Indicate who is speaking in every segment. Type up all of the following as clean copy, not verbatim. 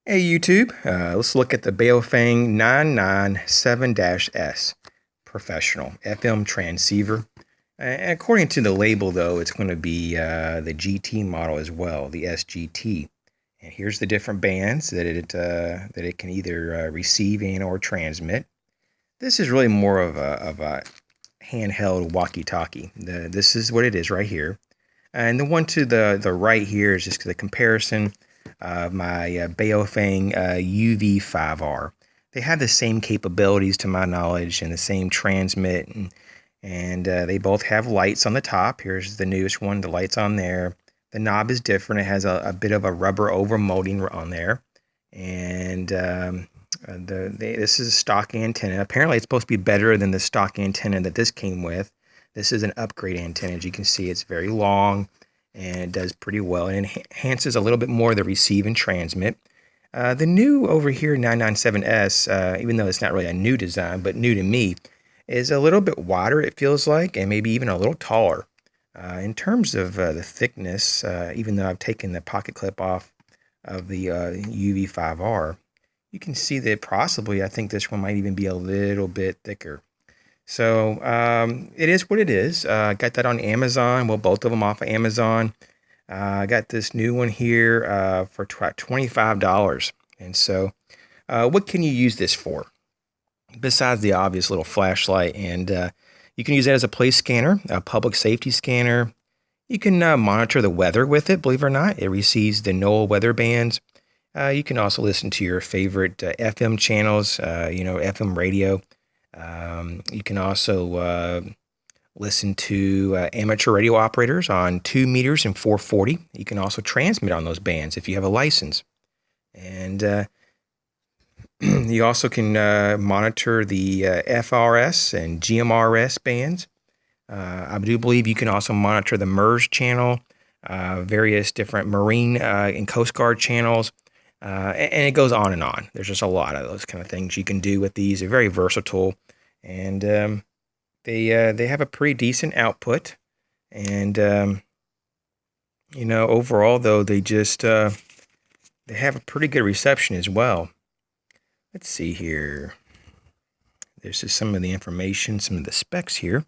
Speaker 1: Hey YouTube, let's look at the Baofeng 997-S Professional FM Transceiver. According to the label though, it's going to be the GT model as well, the SGT. And here's the different bands that it can either receive and or transmit. This is really more of a handheld walkie-talkie. This is what it is right here. And the one to the right here is just the comparison of my Baofeng UV5R. They have the same capabilities to my knowledge and the same transmit, and they both have lights on the top. Here's the newest one, the lights on there. The knob is different. It has a bit of a rubber over molding on there. And this is a stock antenna. Apparently it's supposed to be better than the stock antenna that this came with. This is an upgrade antenna. As you can see, it's very long and it does pretty well. It enhances a little bit more the receive and transmit. The new over here 997S, even though it's not really a new design, but new to me, is a little bit wider, it feels like, and maybe even a little taller. In terms of the thickness, even though I've taken the pocket clip off of the UV5R, you can see that possibly I think this one might even be a little bit thicker. So it is what it is. I got that on Amazon. Well, both of them off of Amazon. I got this new one here for $25. And so what can you use this for? Besides the obvious little flashlight, and you can use it as a place scanner, a public safety scanner. You can monitor the weather with it, believe it or not. It receives the NOAA weather bands. You can also listen to your favorite FM channels, FM radio. You can also listen to amateur radio operators on 2 meters and 440. You can also transmit on those bands if you have a license. And you also can monitor the FRS and GMRS bands. I do believe you can also monitor the MERS channel, various different Marine and Coast Guard channels, and it goes on and on. There's just a lot of those kind of things you can do with these. They're very versatile, and they have a pretty decent output. And overall though, they have a pretty good reception as well. Let's see here. There's just some of the information, some of the specs here.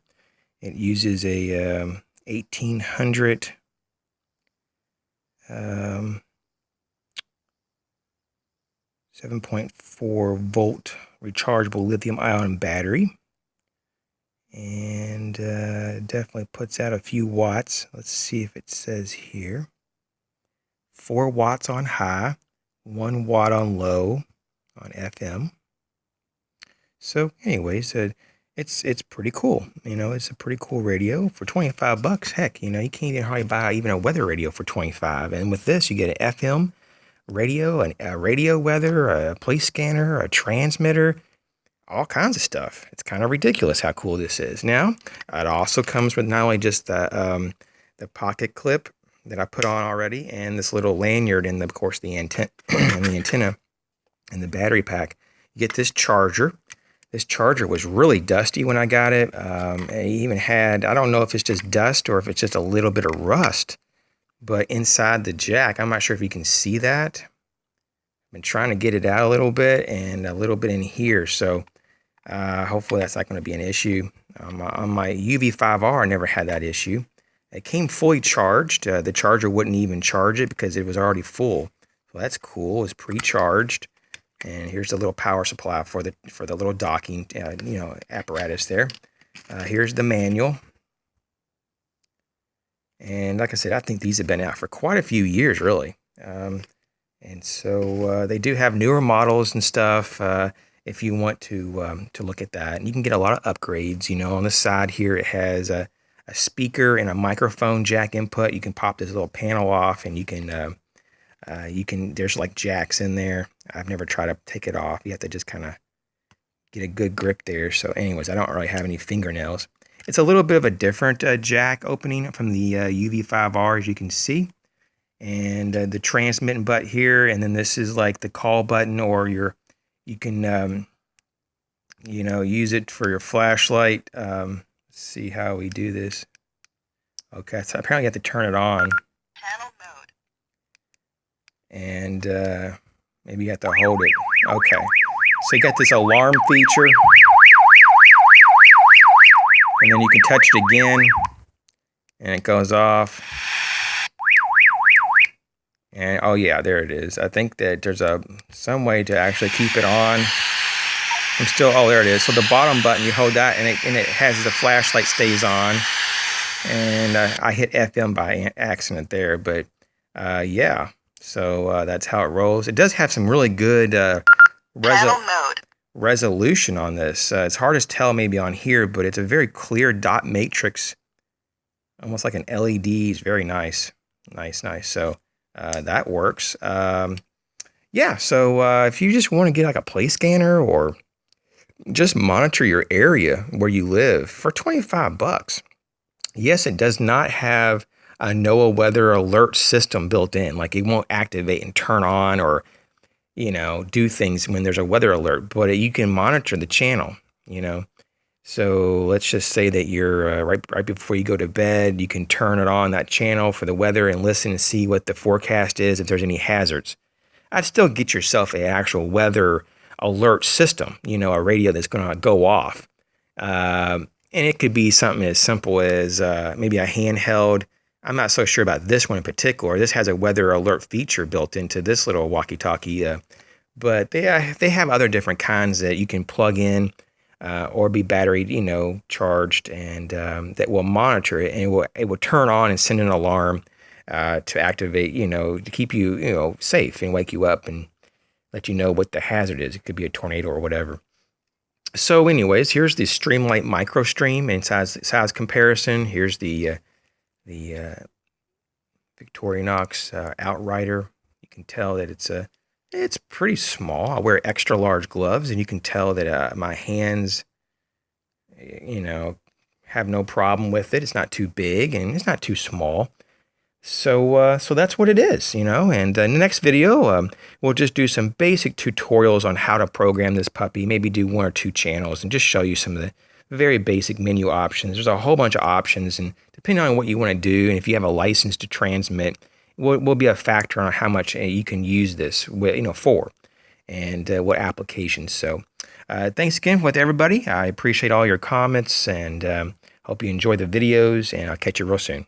Speaker 1: It uses a 1800 7.4 volt rechargeable lithium ion battery, and definitely puts out a few watts. Let's see if it says here. 4 watts on high, 1 watt on low on FM. So anyways, it's pretty cool. It's a pretty cool radio for $25. Heck, you can't even hardly buy even a weather radio for $25. And with this, you get an FM radio, a radio weather, a place scanner, a transmitter, all kinds of stuff. It's kind of ridiculous how cool this is. Now, it also comes with not only just the pocket clip that I put on already, and this little lanyard, and of course the antenna and the antenna and the battery pack. You get this charger. This charger was really dusty when I got it. It even had, I don't know if it's just dust or if it's just a little bit of rust, but inside the jack, I'm not sure if you can see that. I've been trying to get it out a little bit and a little bit in here. So hopefully that's not going to be an issue. On my UV5R, I never had that issue. It came fully charged. The charger wouldn't even charge it because it was already full. So that's cool. It's pre-charged. And here's the little power supply for the little docking, apparatus there. Here's the manual. And like I said, I think these have been out for quite a few years, really. And so they do have newer models and stuff if you want to look at that. And you can get a lot of upgrades. On the side here, it has a speaker and a microphone jack input. You can pop this little panel off, and you can there's like jacks in there. I've never tried to take it off. You have to just kind of get a good grip there. So anyways, I don't really have any fingernails. It's a little bit of a different jack opening from the UV5R, as you can see. And the transmit button here, and then this is like the call button, or you can use it for your flashlight. Let's see how we do this. Okay, so apparently you have to turn it on.
Speaker 2: Panel mode.
Speaker 1: And Maybe you have to hold it. Okay. So you got this alarm feature. And then you can touch it again. And it goes off. And oh yeah, there it is. I think that there's some way to actually keep it on. I'm still, oh, there it is. So the bottom button, you hold that, and it has the flashlight stays on. And I hit FM by accident there, but yeah. So that's how it rolls. It does have some really good resolution on this. It's hard to tell maybe on here, but it's a very clear dot matrix, almost like an LED. It's very nice, nice. So that works. Yeah. So if you just want to get like a place scanner or just monitor your area where you live for $25. Yes, it does not have a NOAA weather alert system built in. Like it won't activate and turn on or, do things when there's a weather alert, but you can monitor the channel, So let's just say that you're right before you go to bed, you can turn it on, that channel for the weather, and listen and see what the forecast is, if there's any hazards. I'd still get yourself an actual weather alert system, a radio that's going to go off. And it could be something as simple as maybe a handheld. I'm not so sure about this one in particular. This has a weather alert feature built into this little walkie-talkie. But they have other different kinds that you can plug in or be battery, charged, and that will monitor it. And it will turn on and send an alarm to activate, to keep you, safe and wake you up and let you know what the hazard is. It could be a tornado or whatever. So anyways, here's the Streamlight Micro Stream and size comparison. Here's the Victorinox Outrider. You can tell that it's pretty small. I wear extra large gloves, and you can tell that my hands, have no problem with it. It's not too big and it's not too small. So that's what it is, And in the next video, we'll just do some basic tutorials on how to program this puppy. Maybe do 1 or 2 channels and just show you some of the very basic menu options. There's a whole bunch of options, and depending on what you want to do, and if you have a license to transmit, will be a factor on how much you can use this, for, and what applications. So, thanks again with everybody. I appreciate all your comments, and hope you enjoy the videos, and I'll catch you real soon.